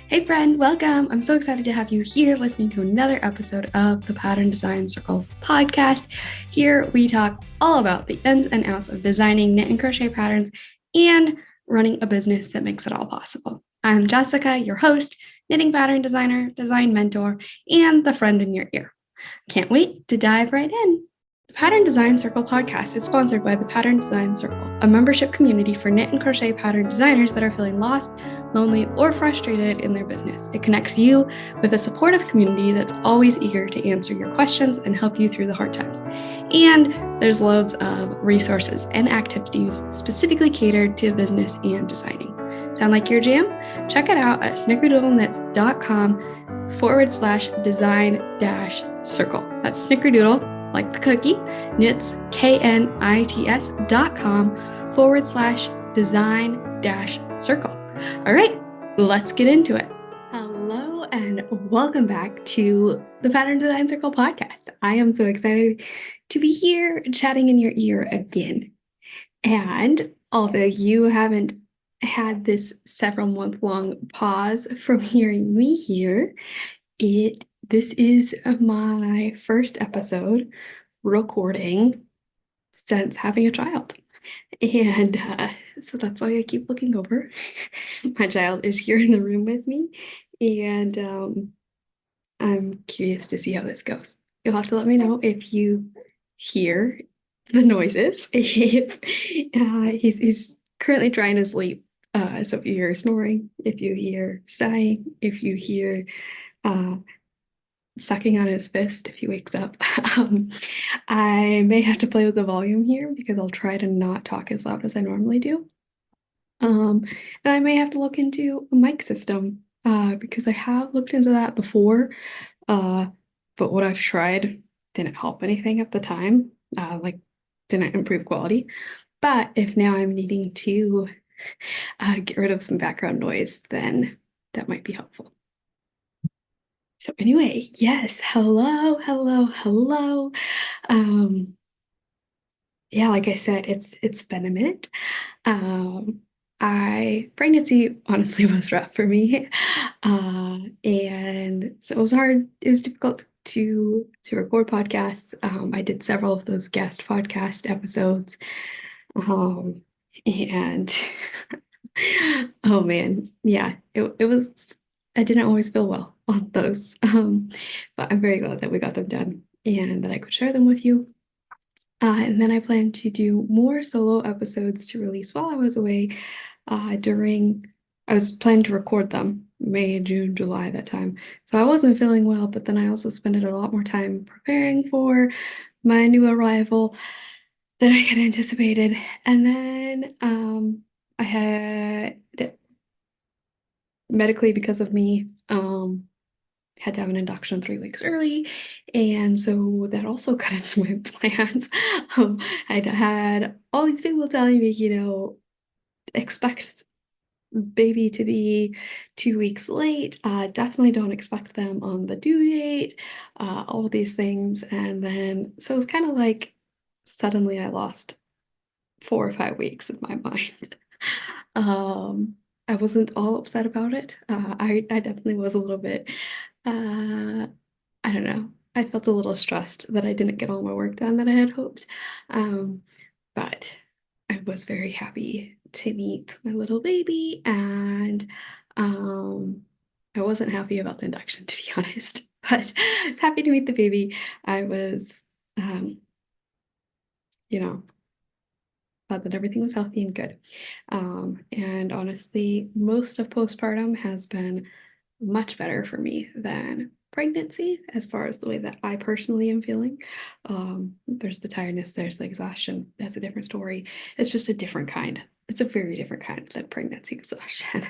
Hey friend, welcome. I'm so excited to have you here listening to another episode of the Pattern Design Circle podcast. Here we talk all about the ins and outs of designing knit and crochet patterns and running a business that makes it all possible. I'm Jessica, your host, knitting pattern designer, design mentor, and the friend in your ear. Can't wait to dive right in. The Pattern Design Circle podcast is sponsored by the Pattern Design Circle, a membership community for knit and crochet pattern designers that are feeling lost, lonely, or frustrated in their business. It connects you with a supportive community that's always eager to answer your questions and help you through the hard times. And there's loads of resources and activities specifically catered to business and designing. Sound like your jam? Check it out at snickerdoodleknits.com/design-circle. That's snickerdoodle, like the cookie, knits, knits.com/design-circle. All right, let's get into it. Hello and welcome back to the Pattern Design Circle podcast. I am so excited to be here chatting in your ear again. And although you haven't had this several month long pause from hearing me here, this is my first episode recording since having a child. And so that's why I keep looking over. My child is here in the room with me, and I'm curious to see how this goes. You'll have to let me know if you hear the noises. He's currently trying to sleep. So if you hear snoring, if you hear sighing, if you hear sucking on his fist if he wakes up. I may have to play with the volume here because I'll try to not talk as loud as I normally do. And I may have to look into a mic system because I have looked into that before, but what I've tried didn't help anything at the time, didn't improve quality. But if now I'm needing to get rid of some background noise, then that might be helpful. So anyway, yes, hello. Yeah, like I said, it's been a minute. Pregnancy honestly was rough for me. And so it was hard, it was difficult to record podcasts. I did several of those guest podcast episodes. And oh man, yeah, it was, I didn't always feel well on those. But I'm very glad that we got them done and that I could share them with you. And then I plan to do more solo episodes to release while I was away I was planning to record them May, June, July, that time. So I wasn't feeling well, but then I also spent a lot more time preparing for my new arrival than I had anticipated. And then I had medically, because of me, had to have an induction 3 weeks early, and so that also cut into my plans. I'd had all these people telling me, expect baby to be 2 weeks late. Definitely don't expect them on the due date. All these things, and then so it was kind of like suddenly I lost 4 or 5 weeks in my mind. I wasn't all upset about it. I definitely was a little bit, I don't know. I felt a little stressed that I didn't get all my work done that I had hoped. But I was very happy to meet my little baby, and I wasn't happy about the induction, to be honest. But I was happy to meet the baby. I was, you know, glad that everything was healthy and good. And honestly, most of postpartum has been much better for me than pregnancy as far as the way that I personally am feeling. There's the tiredness, there's the exhaustion. That's a different story. It's just a different kind. It's a very different kind than pregnancy exhaustion.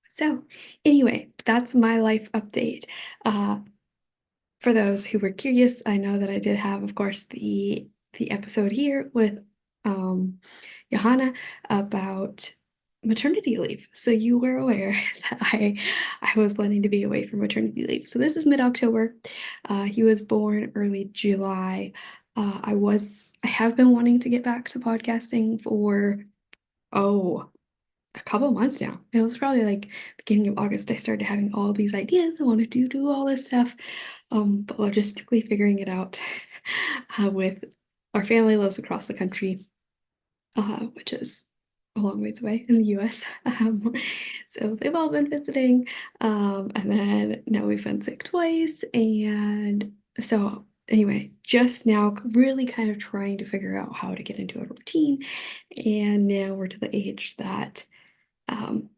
So anyway, that's my life update. For those who were curious, I know that I did have, of course, the episode here with Johanna about maternity leave. So you were aware that I was planning to be away for maternity leave. So this is mid-October. He was born early July. I have been wanting to get back to podcasting for a couple months now. It was probably like beginning of August. I started having all these ideas. I wanted to do all this stuff, but logistically figuring it out with our family lives across the country, which is a long ways away in the US. So they've all been visiting. And then now we've been sick twice. And so, anyway, just now really kind of trying to figure out how to get into a routine. And now we're to the age that um,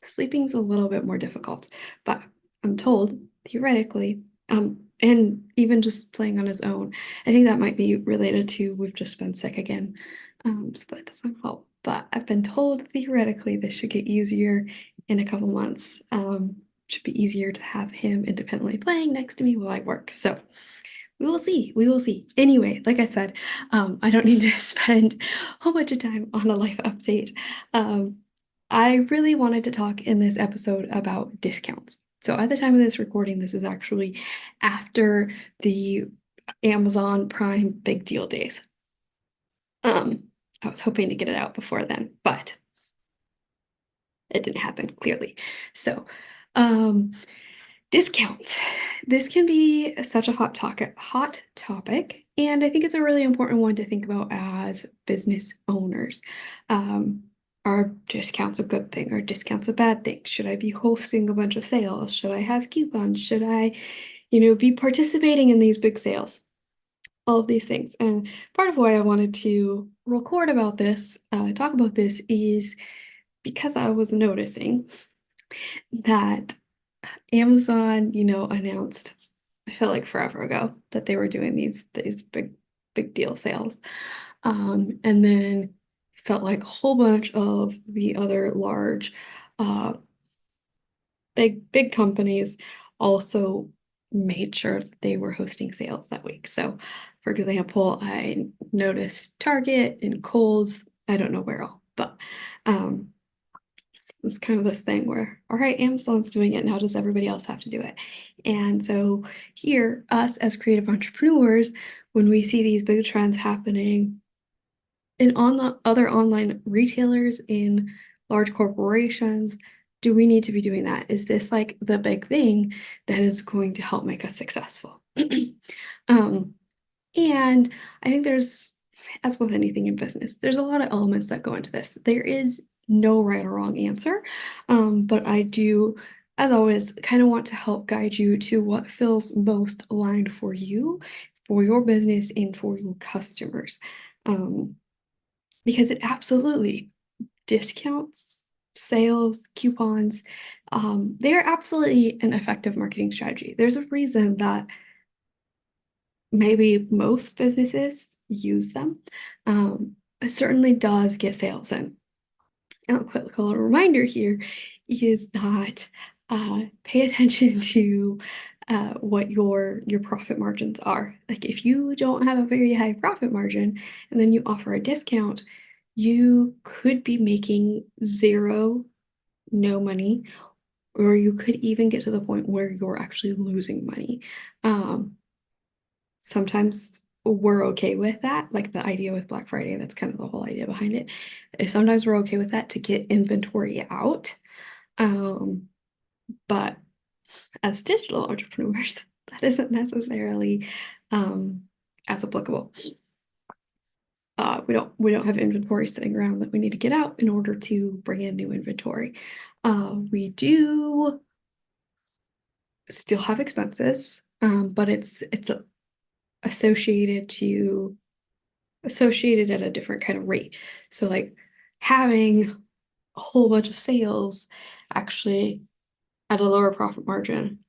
sleeping's a little bit more difficult. But I'm told, theoretically, and even just playing on his own, I think that might be related to we've just been sick again. So that doesn't help. But I've been told theoretically this should get easier in a couple months. Should be easier to have him independently playing next to me while I work. So we will see. We will see. Anyway, like I said, I don't need to spend a whole bunch of time on a life update. Um, I really wanted to talk in this episode about discounts. So at the time of this recording, this is actually after the Amazon Prime Big Deal days. I was hoping to get it out before then, but it didn't happen, clearly. So, um, discounts. This can be such a hot topic, and I think it's a really important one to think about as business owners. Um, are discounts a good thing? Are discounts a bad thing? Should I be hosting a bunch of sales? Should I have coupons? Should I, be participating in these big sales? All of these things. And part of why I wanted to record about this, talk about this, is because I was noticing that Amazon, announced, I feel like forever ago, that they were doing these big deal sales. And then felt like a whole bunch of the other large uh big companies also made sure that they were hosting sales that week. So for example, I noticed Target and Kohl's, I don't know where all, but um it's kind of this thing where, all right, Amazon's doing it. Now does everybody else have to do it? And so here, us as creative entrepreneurs, when we see these big trends happening in on the other online retailers, in large corporations, do we need to be doing that? Is this like the big thing that is going to help make us successful? um, and I think as with anything in business, there's a lot of elements that go into this. There is no right or wrong answer, but I do, as always, kind of want to help guide you to what feels most aligned for you, for your business, and for your customers. Because it absolutely discounts, sales, coupons, they're absolutely an effective marketing strategy. There's a reason that maybe most businesses use them. It certainly does get sales in. And a quick little reminder here is that pay attention to what your profit margins are. Like if you don't have a very high profit margin and then you offer a discount, you could be making zero, no money, or you could even get to the point where you're actually losing money. Um, Sometimes we're okay with that, like the idea with Black Friday, that's kind of the whole idea behind it. Sometimes we're okay with that to get inventory out. Um, but as digital entrepreneurs, that isn't necessarily um, as applicable. We don't have inventory sitting around that we need to get out in order to bring in new inventory. We do still have expenses, but it's associated to associated at a different kind of rate. So like having a whole bunch of sales actually at a lower profit margin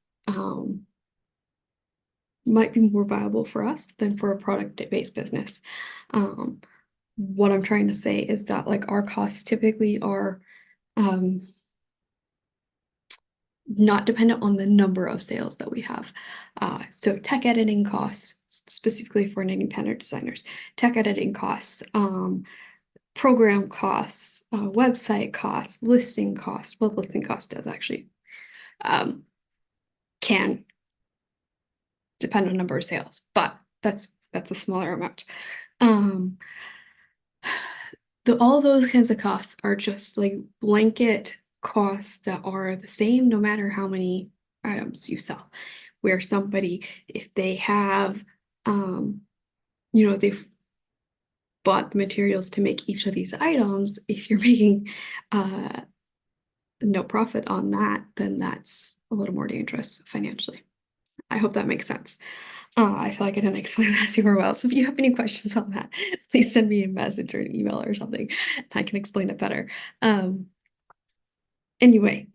might be more viable for us than for a product-based business. Um, what I'm trying to say is that like our costs typically are um, not dependent on the number of sales that we have. So tech editing costs, specifically for independent designers, tech editing costs, program costs, website costs, listing costs. Well, listing cost does actually um, can depend on number of sales, but that's a smaller amount. Um, all those kinds of costs are just like blanket costs that are the same no matter how many items you sell. Where somebody, if they have, they've bought the materials to make each of these items, if you're making uh, no profit on that, then that's a little more dangerous financially. I hope that makes sense. I feel like I didn't explain that super well. So if you have any questions on that, please send me a message or an email or something. I can explain it better. Um, anyway,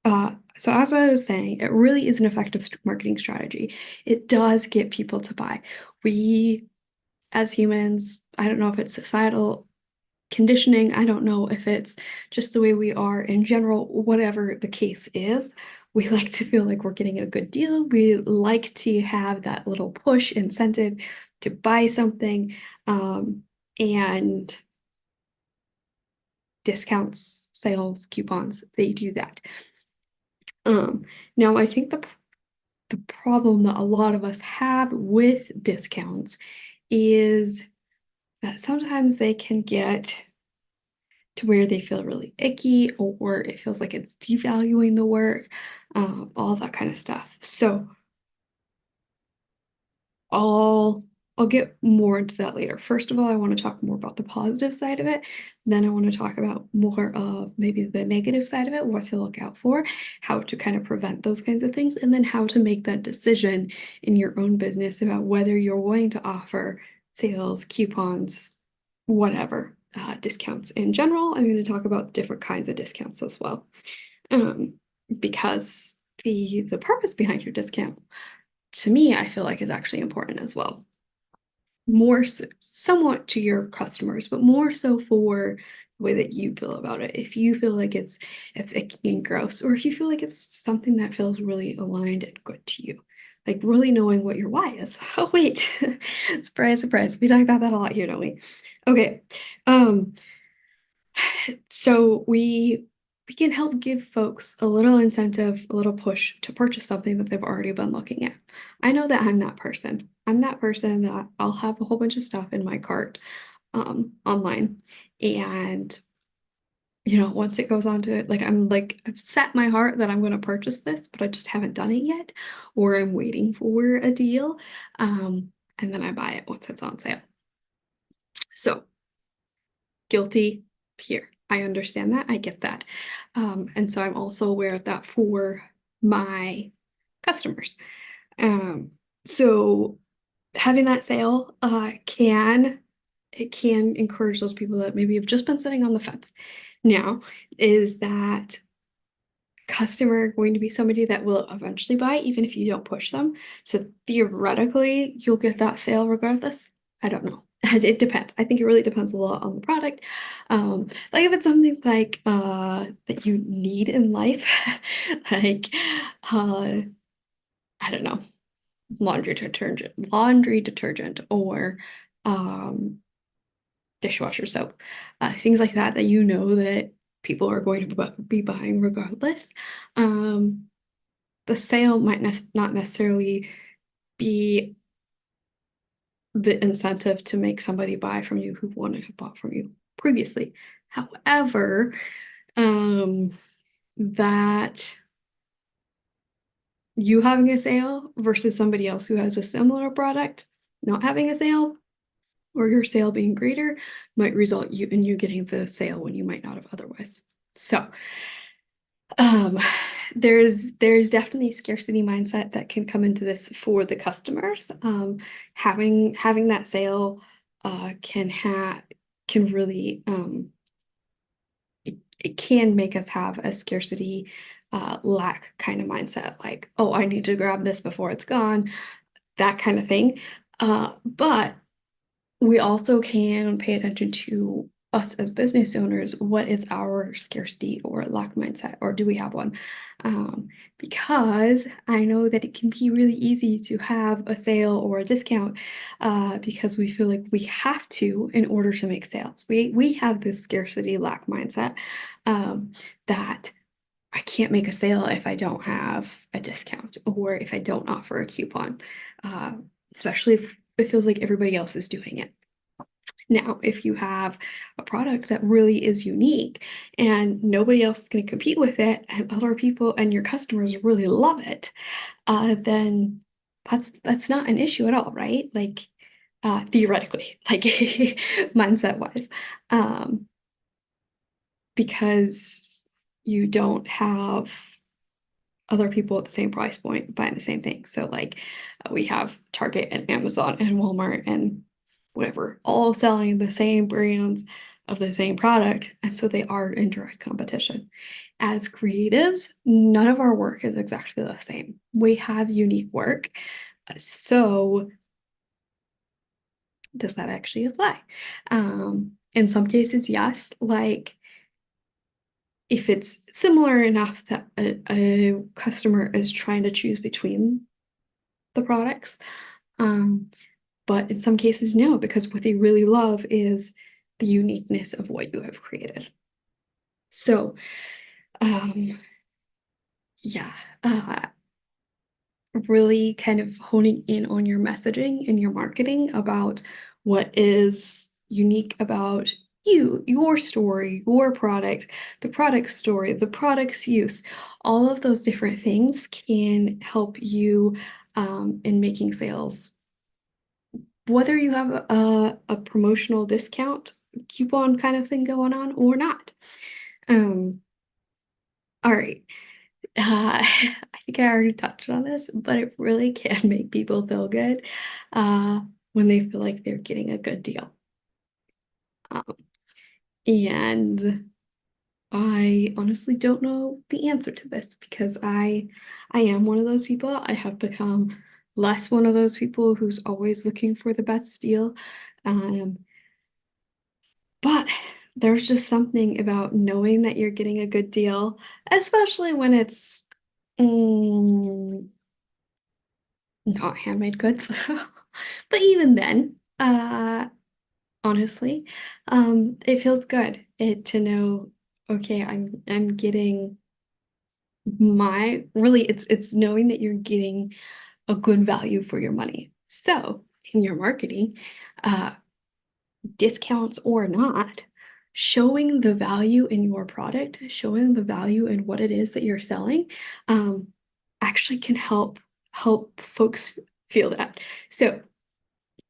so as I was saying, it really is an effective marketing strategy. It does get people to buy. We, as humans, I don't know if it's societal conditioning. I don't know if it's just the way we are in general, whatever the case is. We like to feel like we're getting a good deal. We like to have that little push incentive to buy something. And discounts, sales, coupons, they do that. Now I think the problem that a lot of us have with discounts is that sometimes they can get to where they feel really icky or it feels like it's devaluing the work, all that kind of stuff. So I'll get more into that later. First of all, I want to talk more about the positive side of it. Then I want to talk about more of maybe the negative side of it, what to look out for, how to kind of prevent those kinds of things, and then how to make that decision in your own business about whether you're going to offer sales, coupons, whatever, discounts in general. I'm going to talk about different kinds of discounts as well, um, because the purpose behind your discount, to me, I feel like is actually important as well. More so, somewhat to your customers, but more so for the way that you feel about it. If you feel like it's icky and gross, or if you feel like it's something that feels really aligned and good to you, like really knowing what your why is. Oh wait, surprise, surprise. We talk about that a lot here, don't we? Okay. Um, so we can help give folks a little incentive, a little push to purchase something that they've already been looking at. I know that I'm that person. I'm that person that I'll have a whole bunch of stuff in my cart online. And once it goes onto it, like I'm like, I've set my heart that I'm going to purchase this, but I just haven't done it yet, or I'm waiting for a deal. And then I buy it once it's on sale. So guilty here. I understand that. I get that. And so I'm also aware of that for my customers. Um, so having that sale can encourage those people that maybe have just been sitting on the fence. Now, is that customer going to be somebody that will eventually buy even if you don't push them? So theoretically, you'll get that sale regardless. I don't know. It depends. I think it really depends a lot on the product. Like if it's something like that you need in life, like I don't know, laundry detergent, or um, dishwasher soap, things like that that that people are going to be buying regardless. Um, the sale might not necessarily be the incentive to make somebody buy from you who wouldn't have bought from you previously. However, that you having a sale versus somebody else who has a similar product not having a sale, or your sale being greater, might result in you getting the sale when you might not have otherwise. So um, there's definitely scarcity mindset that can come into this for the customers. Having that sale can really it can make us have a scarcity lack kind of mindset, like, oh, I need to grab this before it's gone, that kind of thing. But we also can pay attention to us as business owners. What is our scarcity or lack mindset, or do we have one? Because I know that it can be really easy to have a sale or a discount because we feel like we have to in order to make sales. We have this scarcity lack mindset that I can't make a sale if I don't have a discount or if I don't offer a coupon, uh, especially if it feels like everybody else is doing it. Now, if you have a product that really is unique and nobody else is going to compete with it, and other people and your customers really love it, then that's not an issue at all, right? Like theoretically, like mindset wise, um, because you don't have other people at the same price point buying the same thing. So like we have Target and Amazon and Walmart and whatever, all selling the same brands of the same product. And so they are in direct competition. As creatives, none of our work is exactly the same. We have unique work. So does that actually apply? In some cases, yes. Like if it's similar enough that a customer is trying to choose between the products. Um, but in some cases, no, because what they really love is the uniqueness of what you have created. So, um, yeah, really kind of honing in on your messaging and your marketing about what is unique about you, your story, your product, the product story, the product's use. All of those different things can help you in making sales. Whether you have a promotional discount coupon kind of thing going on or not. Um, all right. I think I already touched on this, but it really can make people feel good uh, when they feel like they're getting a good deal. Um, and I honestly don't know the answer to this because I am one of those people. I have become less one of those people who's always looking for the best deal. Um, but there's just something about knowing that you're getting a good deal, especially when it's mm, not handmade goods. But even then, honestly, it feels good to know, okay, I'm getting my really it's knowing that you're getting a good value for your money. So in your marketing, uh, discounts or not, showing the value in your product, showing the value in what it is that you're selling, um, actually can help folks feel that. So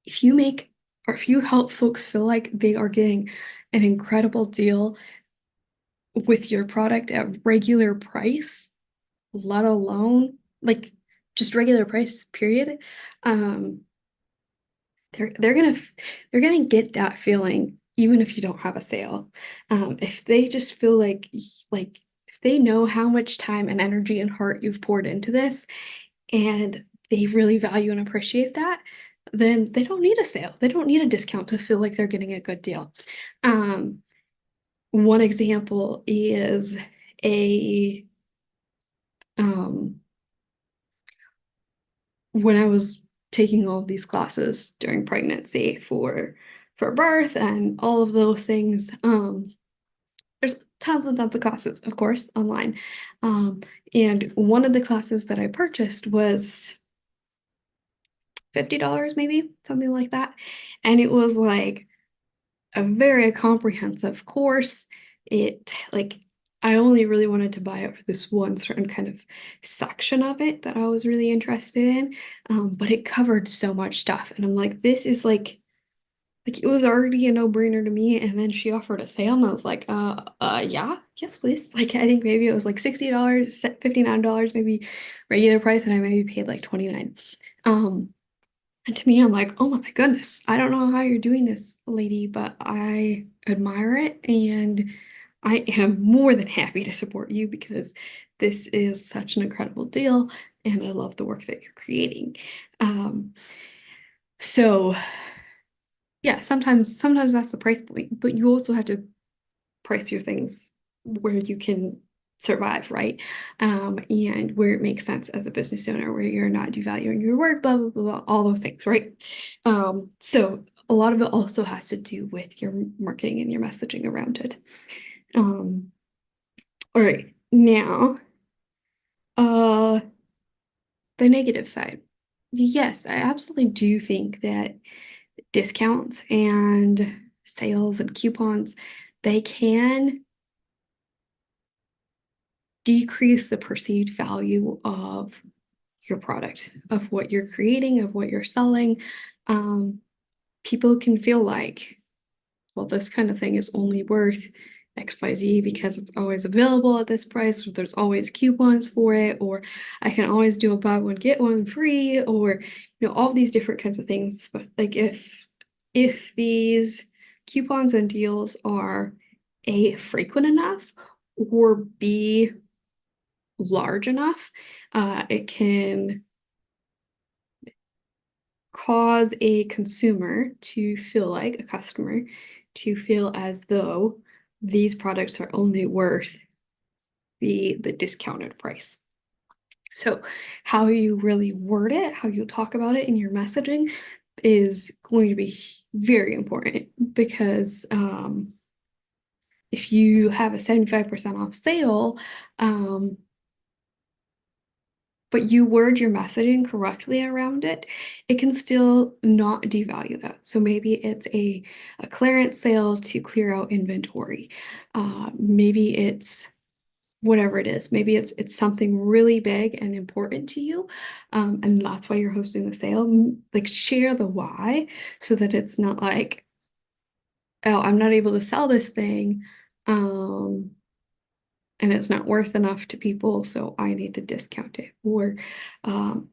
if you make or if you help folks feel like they are getting an incredible deal with your product at regular price, let alone like just regular price, period, um, they're gonna they're gonna get that feeling even if you don't have a sale. If they just feel like if they know how much time and energy and heart you've poured into this and they really value and appreciate that, then they don't need a sale. They don't need a discount to feel like they're getting a good deal. Um, one example is a um, when I was taking all of these classes during pregnancy for birth and all of those things, there's tons and tons of classes, of course, online. Um, and one of the classes that I purchased was $50 maybe, something like that. And it was like a very comprehensive course. It like I only really wanted to buy it for this one certain kind of section of it that I was really interested in. But it covered so much stuff. And I'm like, this is like it was already a no-brainer to me. And then she offered a sale and I was like, yeah, yes, please. Like I think maybe it was like $60, $59, maybe regular price, and I maybe paid like 29. And to me, I'm like, oh my goodness, I don't know how you're doing this, lady, but I admire it. And I am more than happy to support you because this is such an incredible deal. And I love the work that you're creating. Um, so yeah, sometimes that's the price point, but you also have to price your things where you can survive, right? And where it makes sense as a business owner, where you're not devaluing your work, blah, blah, blah, blah, all those things, right? So a lot of it also has to do with your marketing and your messaging around it. Um, all right, now, uh, the negative side. Yes, I absolutely do think that discounts and sales and coupons, they can decrease the perceived value of your product, of what you're creating, of what you're selling. People can feel like, well, this kind of thing is only worth XYZ because it's always available at this price, or there's always coupons for it, or I can always do a buy one, get one free, or all these different kinds of things. But like if these coupons and deals are A, frequent enough, or B, large enough, it can cause a consumer to feel like a customer to feel as though these products are only worth the discounted price. So how you really word it, how you talk about it in your messaging is going to be very important because if you have a 75% off sale, but you word your messaging correctly around it, it can still not devalue that. So maybe it's a clearance sale to clear out inventory. Maybe it's whatever it is. Maybe it's something really big and important to you, and that's why you're hosting the sale. Like share the why so that it's not like, oh, I'm not able to sell this thing. And it's not worth enough to people, so I need to discount it. Or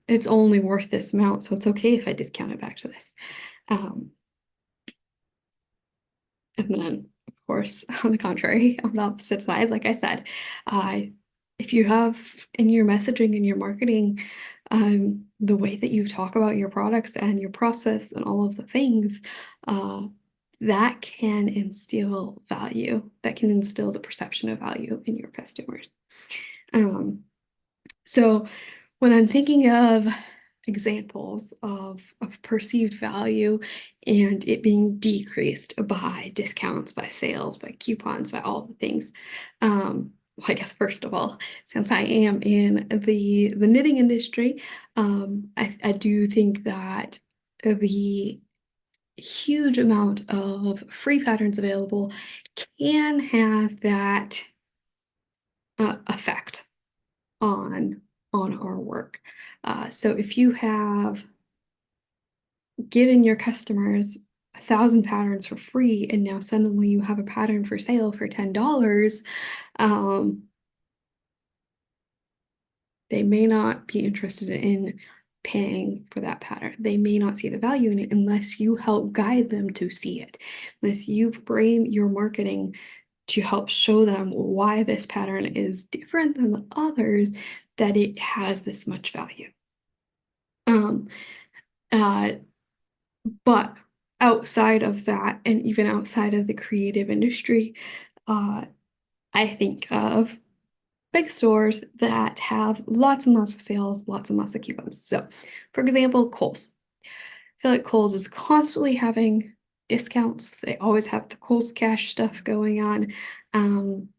it's only worth this amount, so it's okay if I discount it back to this. Um, and then, of course, on the contrary, on the opposite side, like I said, if you have in your messaging and your marketing, the way that you talk about your products and your process and all of the things, that can instill value, that can instill the perception of value in your customers. So when I'm thinking of examples of perceived value and it being decreased by discounts, by sales, by coupons, by all the things, well, I guess first of all, since I am in the knitting industry, I do think that the huge amount of free patterns available can have that effect on our work. So if you have given your customers 1,000 patterns for free and now suddenly you have a pattern for sale for $10, um, they may not be interested in paying for that pattern. They may not see the value in it unless you help guide them to see it, unless you frame your marketing to help show them why this pattern is different than the others, that it has this much value. Um, uh, but outside of that, and even outside of the creative industry, uh, I think of big stores that have lots and lots of sales, lots and lots of coupons. So, for example, Kohl's. I feel like Kohl's is constantly having discounts. They always have the Kohl's Cash stuff going on.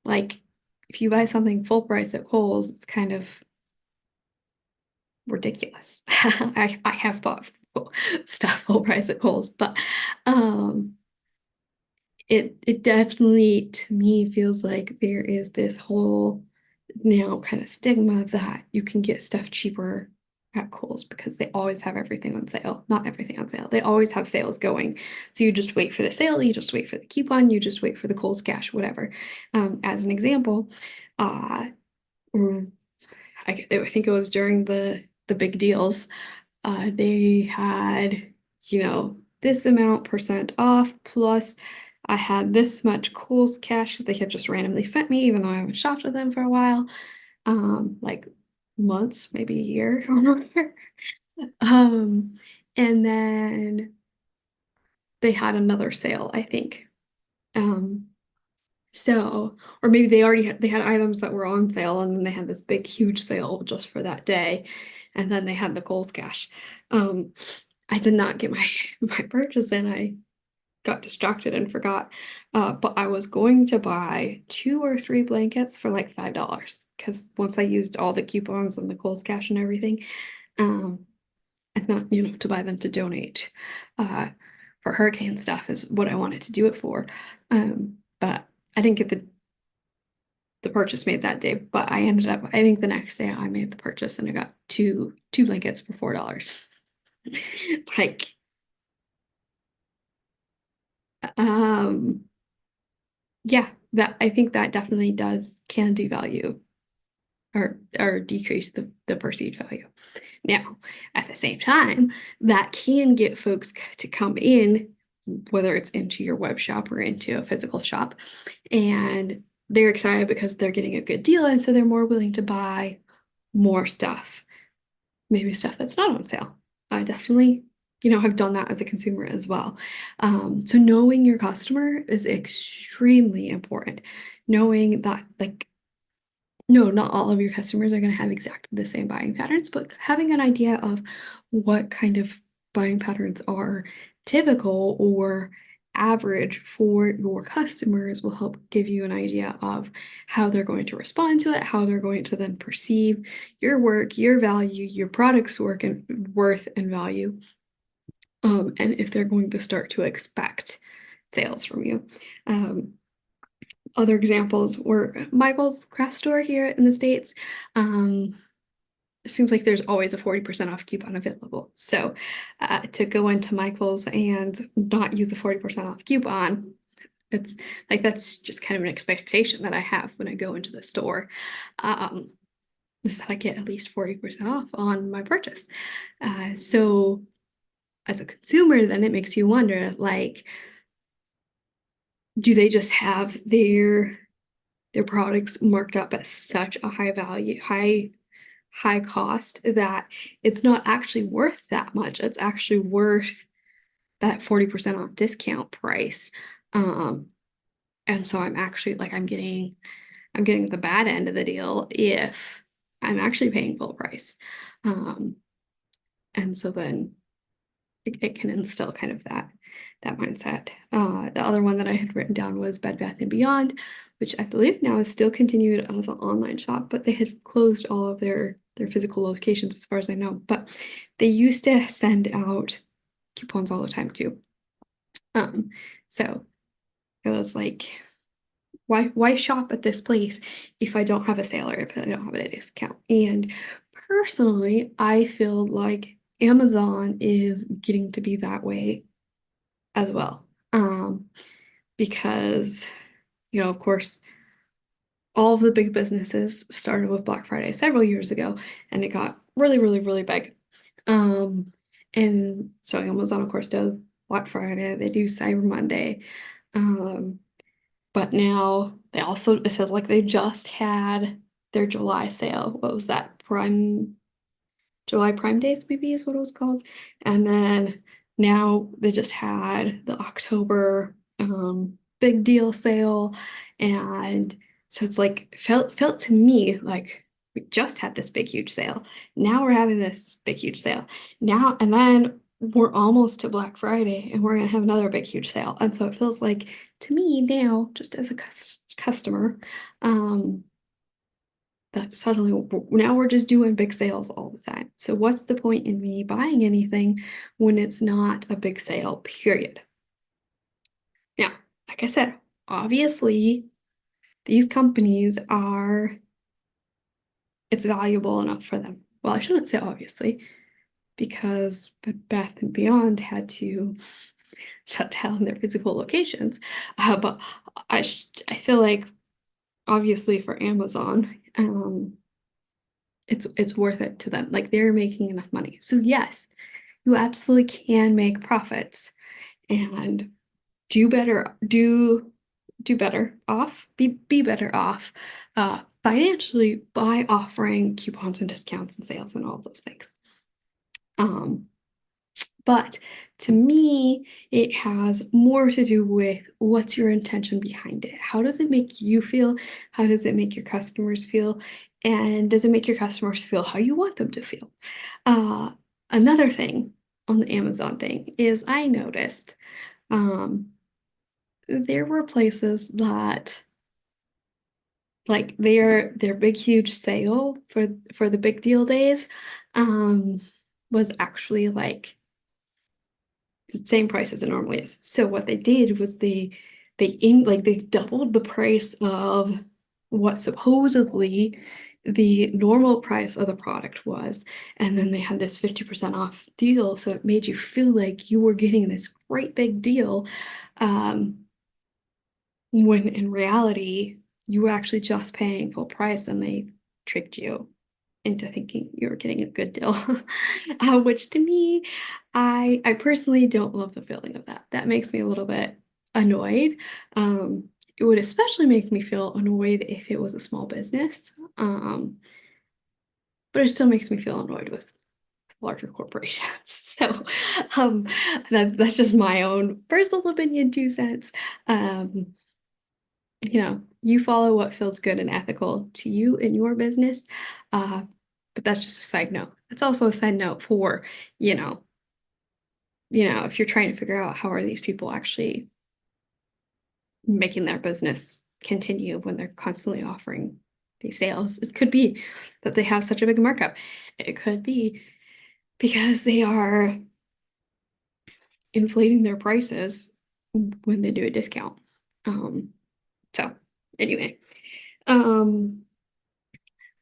Like if you buy something full price at Kohl's, it's kind of ridiculous. I have bought stuff full price at Kohl's, but um, it definitely to me feels like there is this whole now kind of stigma that you can get stuff cheaper at Kohl's because they always have everything on sale. Not everything on sale. They always have sales going. So you just wait for the sale, you just wait for the coupon, you just wait for the Kohl's Cash, whatever. As an example, uh, I think it was during the big deals. They had, this amount percent off plus I had this much Kohl's Cash that they had just randomly sent me, even though I haven't shopped with them for a while, like months, maybe a year or more. And then they had another sale, I think. Um, So, or maybe they had items that were on sale and then they had this big huge sale just for that day. And then they had the Kohl's Cash. Um, I did not get my my purchase in. I got distracted and forgot. But I was going to buy 2 or 3 blankets for like $5 because once I used all the coupons and the Kohl's Cash and everything. Um, and not, to buy them to donate uh, for hurricane stuff is what I wanted to do it for. But I didn't get the purchase made that day, but I ended up, I think the next day I made the purchase and I got two blankets for $4. Like, um, yeah, that I think that definitely can devalue or decrease the perceived value. Now, at the same time, that can get folks to come in, whether it's into your web shop or into a physical shop, and they're excited because they're getting a good deal, and so they're more willing to buy more stuff, maybe stuff that's not on sale. I definitely, have done that as a consumer as well. So knowing your customer is extremely important. Knowing that, like, no, not all of your customers are going to have exactly the same buying patterns, but having an idea of what kind of buying patterns are typical or average for your customers will help give you an idea of how they're going to respond to it, how they're going to then perceive your work, your value, your product's work and worth and value, and if they're going to start to expect sales from you. Other examples were Michael's craft store here in the States. It seems like there's always a 40% off coupon available. So to go into Michael's and not use a 40% off coupon, it's like that's just kind of an expectation that I have when I go into the store. Is that I get at least 40% off on my purchase. So as a consumer, then it makes you wonder, like, do they just have their products marked up at such a high value, high cost that it's not actually worth that much. It's actually worth that 40% off discount price. Um, and so I'm actually like I'm getting the bad end of the deal if I'm actually paying full price. Um, and so then it can instill kind of that mindset. The other one that I had written down was Bed Bath and Beyond, which I believe now is still continued as an online shop, but they had closed all of their physical locations as far as I know. But they used to send out coupons all the time too. Um, so it was like, why shop at this place if I don't have a sale or if I don't have a discount? And personally, I feel like Amazon is getting to be that way as well. Because, of course, all of the big businesses started with Black Friday several years ago, and it got really, really, really big. Um, and so Amazon, of course, does Black Friday, they do Cyber Monday. Um, but now it says like they just had their July sale. What was that? July Prime Days, maybe is what it was called. And then now they just had the October big deal sale. And so it's like felt to me like we just had this big huge sale. Now we're having this big huge sale. Now and then we're almost to Black Friday and we're gonna have another big huge sale. And so it feels like to me now, just as a customer, um, that suddenly now we're just doing big sales all the time. So what's the point in me buying anything when it's not a big sale, period? Now, like I said, obviously these companies it's valuable enough for them. Well, I shouldn't say obviously, because Bed Bath and Beyond had to shut down their physical locations. But I feel like obviously for Amazon, it's worth it to them. Like they're making enough money. So yes, you absolutely can make profits and do better off, be better off financially by offering coupons and discounts and sales and all those things. Um, but to me, it has more to do with what's your intention behind it. How does it make you feel? How does it make your customers feel? And does it make your customers feel how you want them to feel? Uh, Another thing on the Amazon thing is I noticed um, there were places that like their big huge sale for the big deal days. Um, was actually like the same price as it normally is. So what they did was they doubled the price of what supposedly the normal price of the product was, and then they had this 50% off deal, so it made you feel like you were getting this great big deal, um, when in reality you were actually just paying full price and they tricked you into thinking you were getting a good deal. Which to me, I personally don't love the feeling of that. That makes me a little bit annoyed. Um, it would especially make me feel annoyed if it was a small business. But it still makes me feel annoyed with larger corporations. So that's just my own personal opinion, 2 cents. Um, you follow what feels good and ethical to you in your business. Uh, but that's just a side note. It's also a side note for, you know, if you're trying to figure out how are these people actually making their business continue when they're constantly offering these sales. It could be that they have such a big markup. It could be because they are inflating their prices when they do a discount. Um, so anyway, um,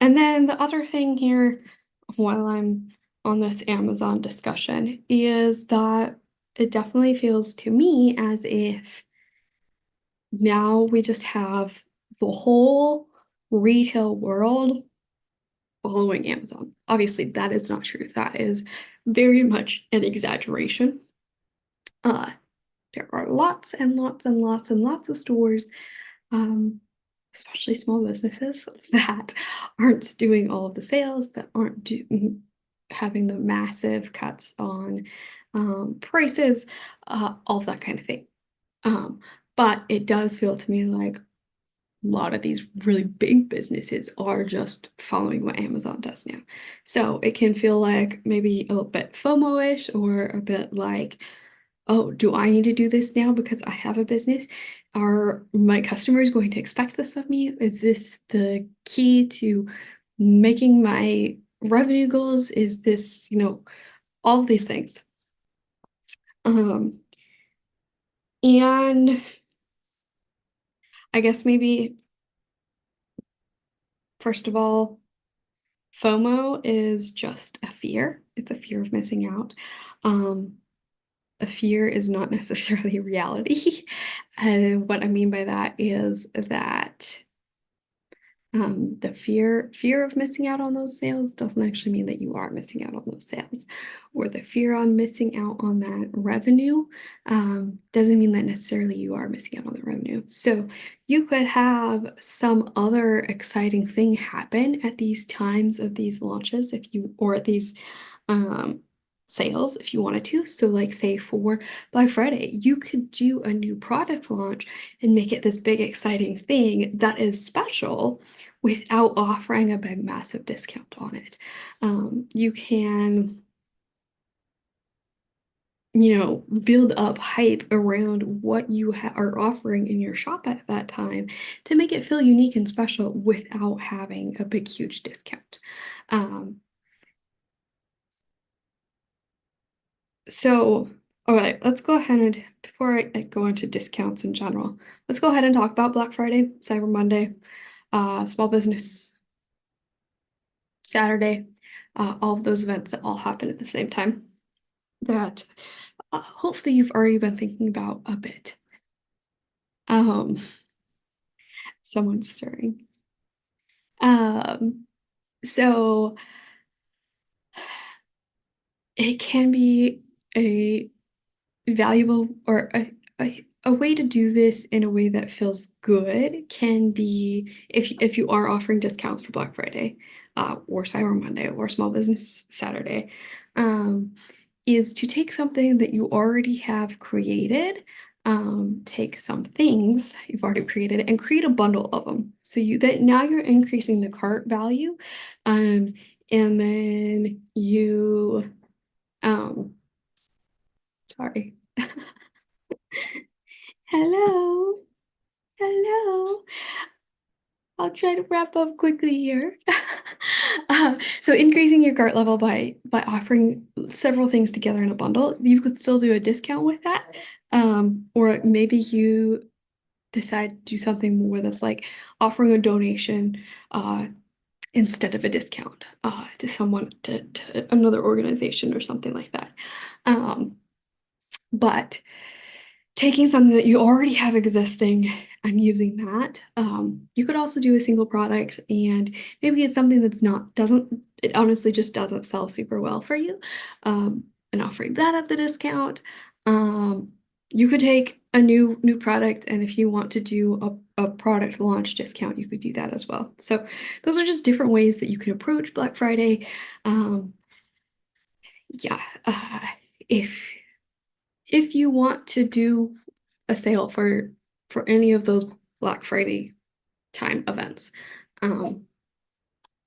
and then the other thing here, while I'm on this Amazon discussion, is that it definitely feels to me as if now we just have the whole retail world following Amazon. Obviously, that is not true. That is very much an exaggeration. Uh, there are lots and lots and lots and lots of stores, um, especially small businesses, that aren't doing all of the sales, that aren't having the massive cuts on prices, all of that kind of thing. Um, but it does feel to me like a lot of these really big businesses are just following what Amazon does now. So it can feel like maybe a little bit FOMO-ish or a bit like, oh, do I need to do this now because I have a business? Are my customers going to expect this of me? Is this the key to making my revenue goals? Is this, all of these things? Um, and I guess maybe first of all, FOMO is just a fear. It's a fear of missing out. Um, a fear is not necessarily reality. What I mean by that is that the fear of missing out on those sales doesn't actually mean that you are missing out on those sales, or the fear on missing out on that revenue doesn't mean that necessarily you are missing out on the revenue. So you could have some other exciting thing happen at these times of these launches, if you or at these um, sales if you wanted to. So like say for Black Friday, you could do a new product launch and make it this big exciting thing that is special without offering a big massive discount on it. You can, build up hype around what you are offering in your shop at that time to make it feel unique and special without having a big, huge discount. Um, So, all right, let's go ahead and before I go into discounts in general, let's go ahead and talk about Black Friday, Cyber Monday, Small Business Saturday, all of those events that all happen at the same time that hopefully you've already been thinking about a bit. Um, Someone's stirring. Um, so it can be a valuable or a way to do this in a way that feels good can be if you are offering discounts for Black Friday or Cyber Monday or Small Business Saturday, um, is to take something that you already have created, take some things you've already created and create a bundle of them. So you that now you're increasing the cart value, and then you um, sorry. Hello. Hello. I'll try to wrap up quickly here. So increasing your cart level by offering several things together in a bundle, you could still do a discount with that. Or maybe you decide to do something more that's like offering a donation instead of a discount to someone to another organization or something like that. Um, but taking something that you already have existing and using that, you could also do a single product and maybe it's something that's not doesn't it honestly just doesn't sell super well for you, and offering that at the discount. Um, you could take a new product, and if you want to do a product launch discount, you could do that as well. So those are just different ways that you can approach Black Friday. Um, yeah, if if you want to do a sale for any of those Black Friday time events, um,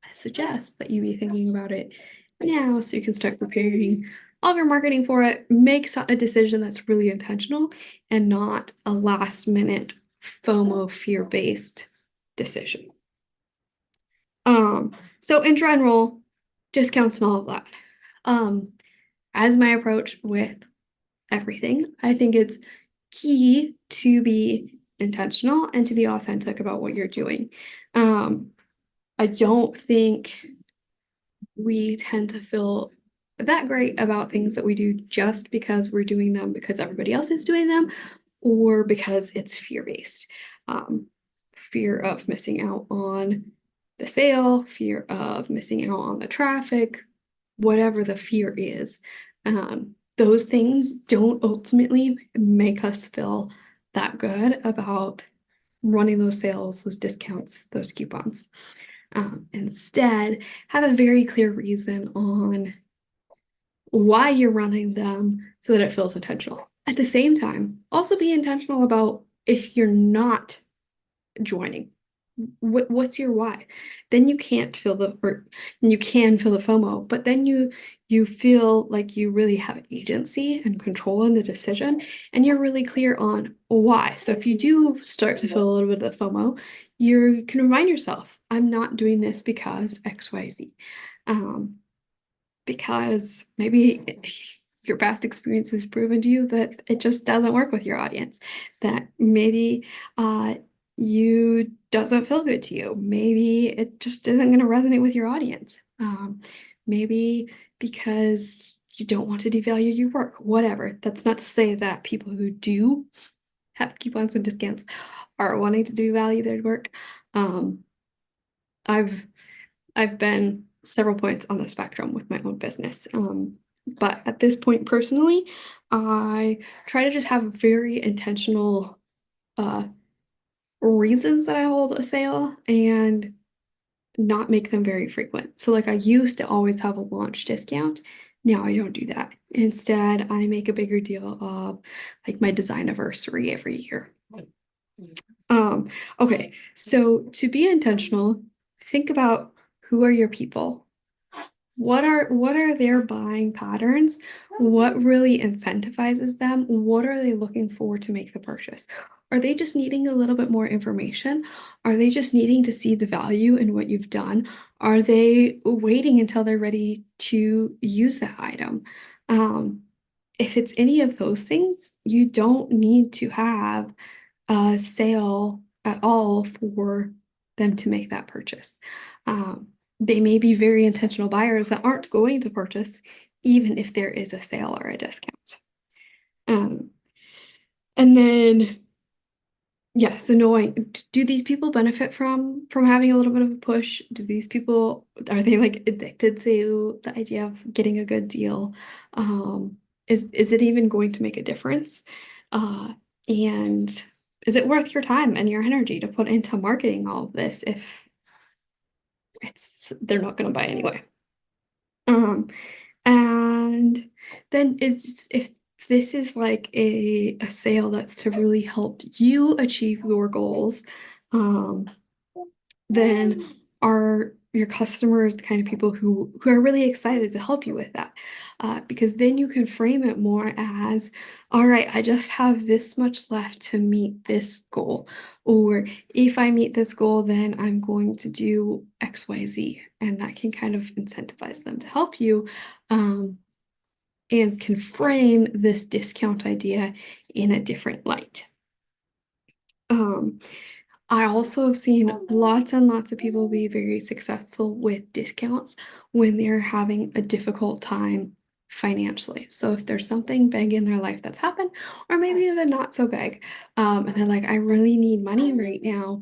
I suggest that you be thinking about it now so you can start preparing all of your marketing for it. Make a decision that's really intentional and not a last minute FOMO fear based decision. So in general, discounts and all of that. Um, as my approach with everything, I think it's key to be intentional and to be authentic about what you're doing. Um, I don't think we tend to feel that great about things that we do just because we're doing them because everybody else is doing them or because it's fear based. Um, Fear of missing out on the sale, fear of missing out on the traffic, whatever the fear is. Those things don't ultimately make us feel that good about running those sales, those discounts, those coupons. Instead, have a very clear reason on why you're running them so that it feels intentional. At the same time, also be intentional about if you're not joining. What's your why? Then you can't feel the or you can feel the FOMO, but then you feel like you really have agency and control in the decision, and you're really clear on why. So if you do start to feel a little bit of the FOMO, you can remind yourself, I'm not doing this because XYZ. Um, because maybe your past experience has proven to you that it just doesn't work with your audience, that maybe uh, you doesn't feel good to you. Maybe it just isn't going to resonate with your audience. Maybe because you don't want to devalue your work, whatever. That's not to say that people who do have coupons and discounts are wanting to devalue their work. Um, I've I've been several points on the spectrum with my own business. But at this point, personally, I try to just have very intentional uh, reasons that I hold a sale and not make them very frequent. So, like, I used to always have a launch discount. Now I don't do that. Instead, I make a bigger deal of like my design anniversary every year. Um, okay, so to be intentional, think about who are your people? What are their buying patterns? What really incentivizes them? What are they looking for to make the purchase? Are they just needing a little bit more information? Are they just needing to see the value in what you've done? Are they waiting until they're ready to use that item? Um, if it's any of those things, you don't need to have a sale at all for them to make that purchase. Um, they may be very intentional buyers that aren't going to purchase even if there is a sale or a discount. Um, and then yeah, so knowing do these people benefit from having a little bit of a push? Do these people are they like addicted to the idea of getting a good deal? Is it even going to make a difference? And is it worth your time and your energy to put into marketing all of this if it's they're not going to buy anyway? Um, and then is if this is like a sale that's to really help you achieve your goals, um, then are your customers the kind of people who are really excited to help you with that? Because then you can frame it more as, all right, I just have this much left to meet this goal. Or if I meet this goal, then I'm going to do XYZ. And that can kind of incentivize them to help you. And can frame this discount idea in a different light. Um, I also have seen lots and lots of people be very successful with discounts when they're having a difficult time financially. So if there's something big in their life that's happened, or maybe even not so big, and they're like, I really need money right now.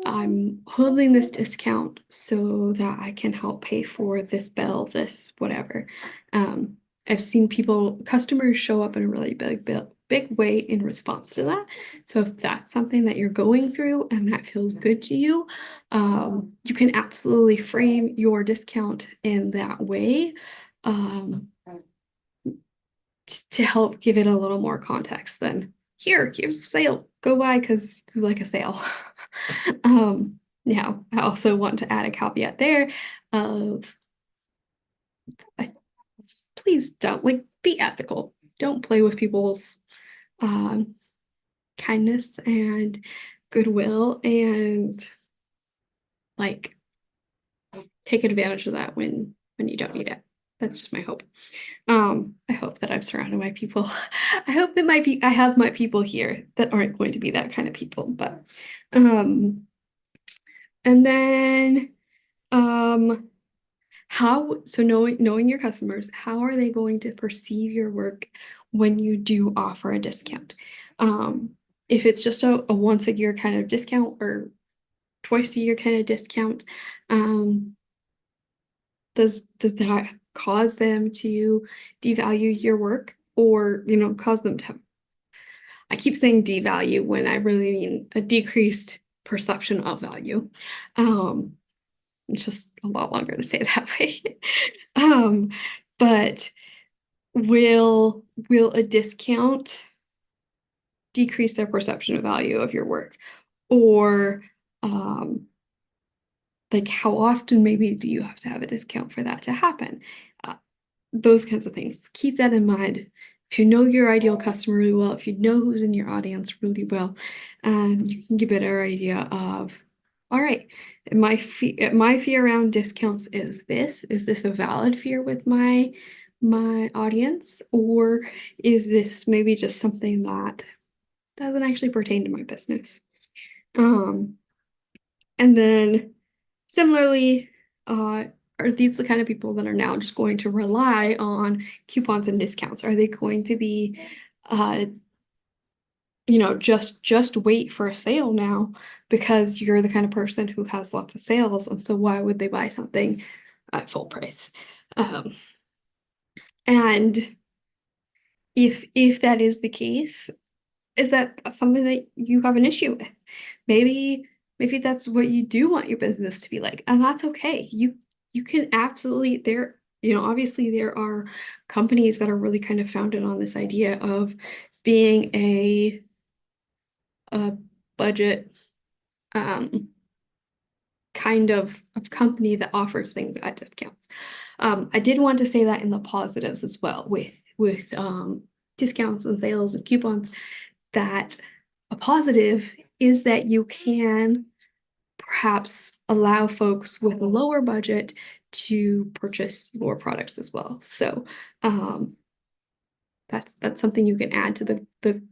I'm holding this discount so that I can help pay for this bill, this whatever. Um, I've seen customers show up in a really big way in response to that. So if that's something that you're going through and that feels good to you, you can absolutely frame your discount in that way, um, to help give it a little more context than here's a sale, go buy because you like a sale. Now, I also want to add a caveat there of uh, please don't like be ethical. Don't play with people's um, kindness and goodwill and like take advantage of that when you don't need it. That's just my hope. I hope that I've surrounded my people. I hope that I have my people here that aren't going to be that kind of people. But um and then um how so knowing your customers, how are they going to perceive your work when you do offer a discount? Um if it's just a once a year kind of discount or twice a year kind of discount, um does that cause them to devalue your work or cause them to, I keep saying devalue when I really mean a decreased perception of value. um it's just a lot longer to say that way. um but will a discount decrease their perception of value of your work? Or um like how often maybe do you have to have a discount for that to happen? uh, those kinds of things. Keep that in mind. If you know your ideal customer really well, if you know who's in your audience really well, you can get a better idea of, all right, my fear around discounts is this. Is this a valid fear with my audience, or is this maybe just something that doesn't actually pertain to my business? Um, and then similarly, are these the kind of people that are now just going to rely on coupons and discounts? Are they going to be, uh, just wait for a sale now because you're the kind of person who has lots of sales, and so why would they buy something at full price? Um, and if that is the case, is that something that you have an issue with? Maybe that's what you do want your business to be like, and that's okay. You can absolutely obviously there are companies that are really kind of founded on this idea of being a budget um kind of company that offers things at discounts. I did want to say that in the positives as well with discounts and sales and coupons, that a positive is that you can perhaps allow folks with a lower budget to purchase your products as well. So um, that's something you can add to the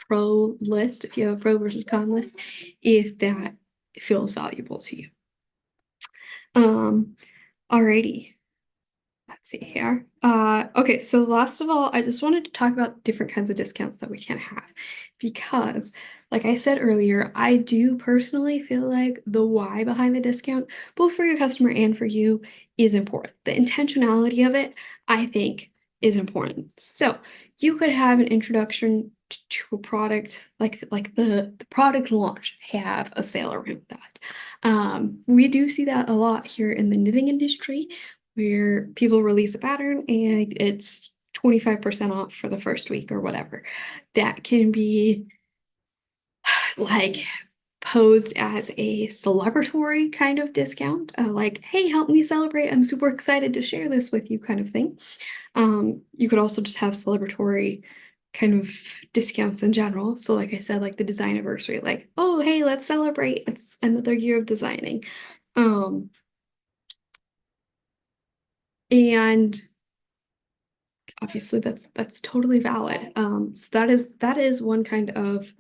pro list if you have a pro versus con list, if that feels valuable to you. Um, Alrighty. Let's see here. Okay, so last of all, I just wanted to talk about different kinds of discounts that we can have because, like I said earlier, I do personally feel like the why behind the discount, both for your customer and for you, is important. The intentionality of it, I think, is important. So you could have an introduction to a product like the product launch, have a sale around that. We do see that a lot here in the knitting industry, where people release a pattern and it's 25% off for the first week or whatever. That can be like posed as a celebratory kind of discount, like, hey, help me celebrate. I'm super excited to share this with you, kind of thing. You could also just have celebratory kind of discounts in general. So, like I said, like the design anniversary, like, oh, hey, let's celebrate. It's another year of designing. Um, and obviously that's totally valid. So that is one kind of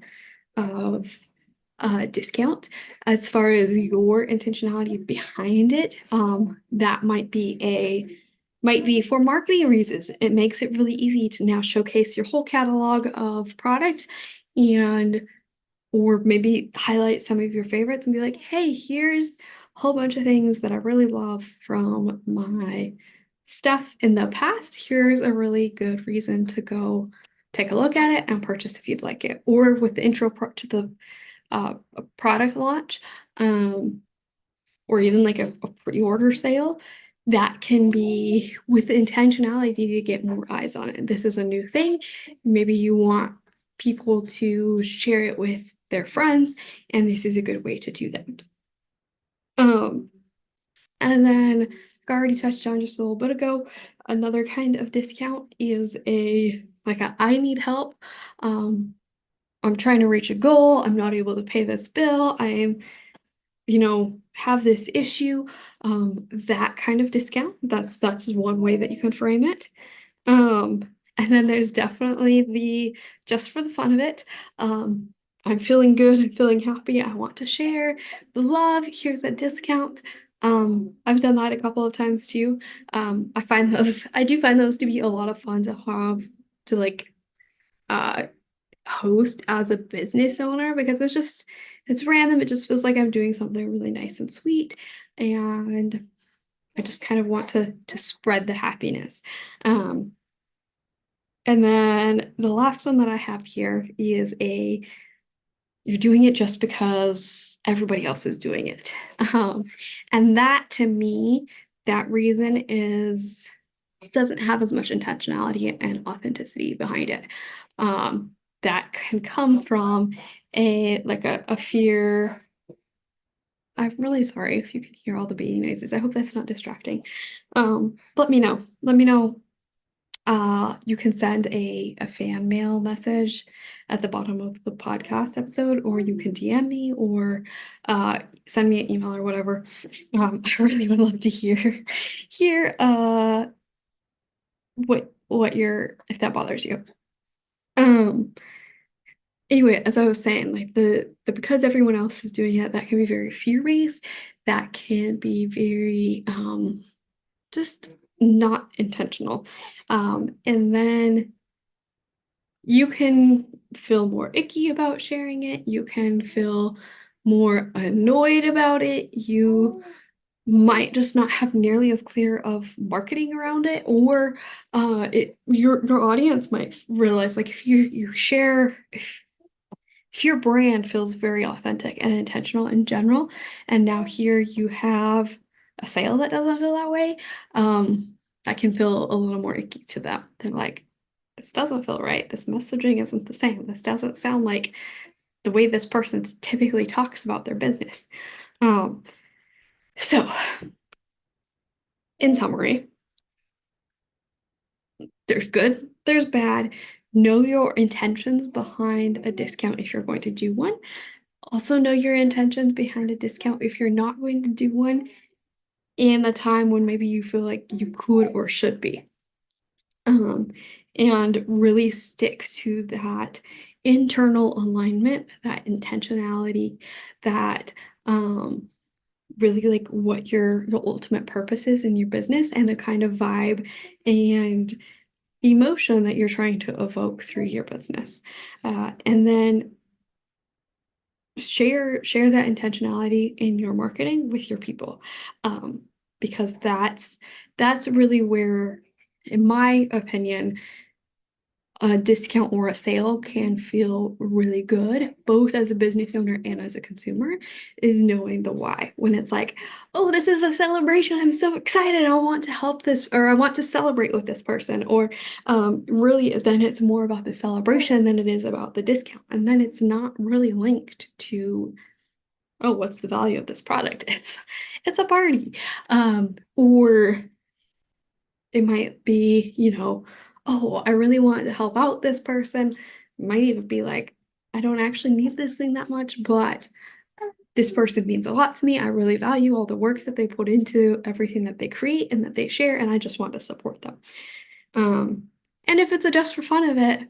discount. As far as your intentionality behind it, that might be for marketing reasons. It makes it really easy to now showcase your whole catalog of products, and or maybe highlight some of your favorites and be like, hey, here's a whole bunch of things that I really love from my stuff in the past. Here's a really good reason to go take a look at it and purchase if you'd like it. Or with the intro to the product launch, or even like a pre-order sale, that can be with intentionality to get more eyes on it. This is a new thing. Maybe you want people to share it with their friends, and this is a good way to do that. Um, and then I already touched on just a little bit ago, another kind of discount is I need help. I'm trying to reach a goal. I'm not able to pay this bill. I'm have this issue. That kind of discount. That's one way that you can frame it. And then there's definitely the just for the fun of it. Um, I'm feeling good, I'm feeling happy, I want to share the love. Here's a discount. I've done that a couple of times too. I do find those to be a lot of fun to have to like uh host as a business owner, because it's random. It just feels like I'm doing something really nice and sweet, and I just kind of want to spread the happiness. And then the last one that I have here is you're doing it just because everybody else is doing it. And that to me, that reason doesn't have as much intentionality and authenticity behind it. That can come from a fear. I'm really sorry if you can hear all the baby noises. I hope that's not distracting. Let me know. Let me know. You can send a fan mail message at the bottom of the podcast episode, or you can DM me, or send me an email or whatever. I really would love to hear what your if that bothers you. Um, anyway, as I was saying, like the because everyone else is doing it, that can be very fear-based. That can be very just not intentional. And then you can feel more icky about sharing it. You can feel more annoyed about it. You might just not have nearly as clear of marketing around it, or your audience might realize, like, if you share if your brand feels very authentic and intentional in general, and now here you have a sale that doesn't feel that way, that can feel a little more icky to them. They're like, this doesn't feel right. This messaging isn't the same. This doesn't sound like the way this person typically talks about their business. Um, so in summary, there's good, there's bad. Know your intentions behind a discount if you're going to do one. Also know your intentions behind a discount if you're not going to do one in a time when maybe you feel like you could or should be. Um, and really stick to that internal alignment, that intentionality, that really like what your ultimate purpose is in your business, and the kind of vibe and emotion that you're trying to evoke through your business. And then share that intentionality in your marketing with your people, because that's really where, in my opinion, a discount or a sale can feel really good, both as a business owner and as a consumer, is knowing the why. When it's like, oh, this is a celebration, I'm so excited, I want to help this, or I want to celebrate with this person, or really then it's more about the celebration than it is about the discount. And then it's not really linked to oh, what's the value of this product? It's a party. Or it might be, oh, I really want to help out this person. Might even be like, I don't actually need this thing that much, but this person means a lot to me. I really value all the work that they put into everything that they create and that they share, and I just want to support them. And if it's a just for fun of it,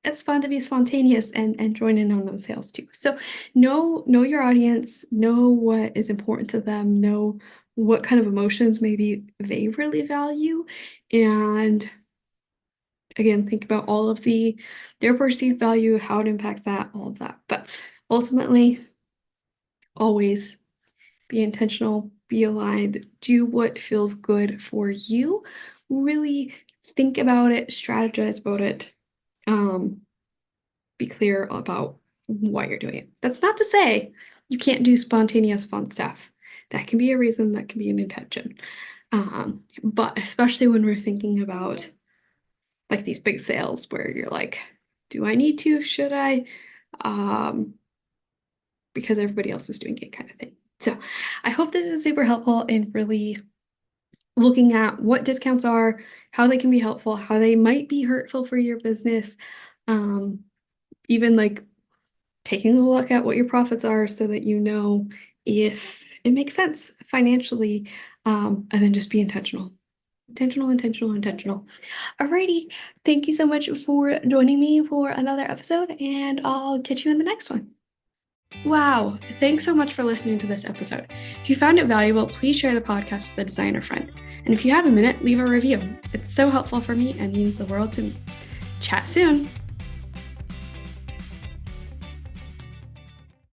it's fun to be spontaneous and join in on those sales too. So know your audience, know what is important to them, know what kind of emotions maybe they really value, and again, think about all of their perceived value, how it impacts that, all of that. But ultimately, always be intentional, be aligned, do what feels good for you. Really think about it, strategize about it. Be clear about why you're doing it. That's not to say you can't do spontaneous fun stuff. That can be a reason, that can be an intention. But especially when we're thinking about like these big sales where you're like, do I need to? Should I? Because everybody else is doing it kind of thing. So I hope this is super helpful in really looking at what discounts are, how they can be helpful, how they might be hurtful for your business. Even like taking a look at what your profits are so that you know if it makes sense financially, and then just be intentional. Intentional. Alrighty. Thank you so much for joining me for another episode, and I'll catch you in the next one. Wow. Thanks so much for listening to this episode. If you found it valuable, please share the podcast with a designer friend. And if you have a minute, leave a review. It's so helpful for me and means the world to me. Chat soon.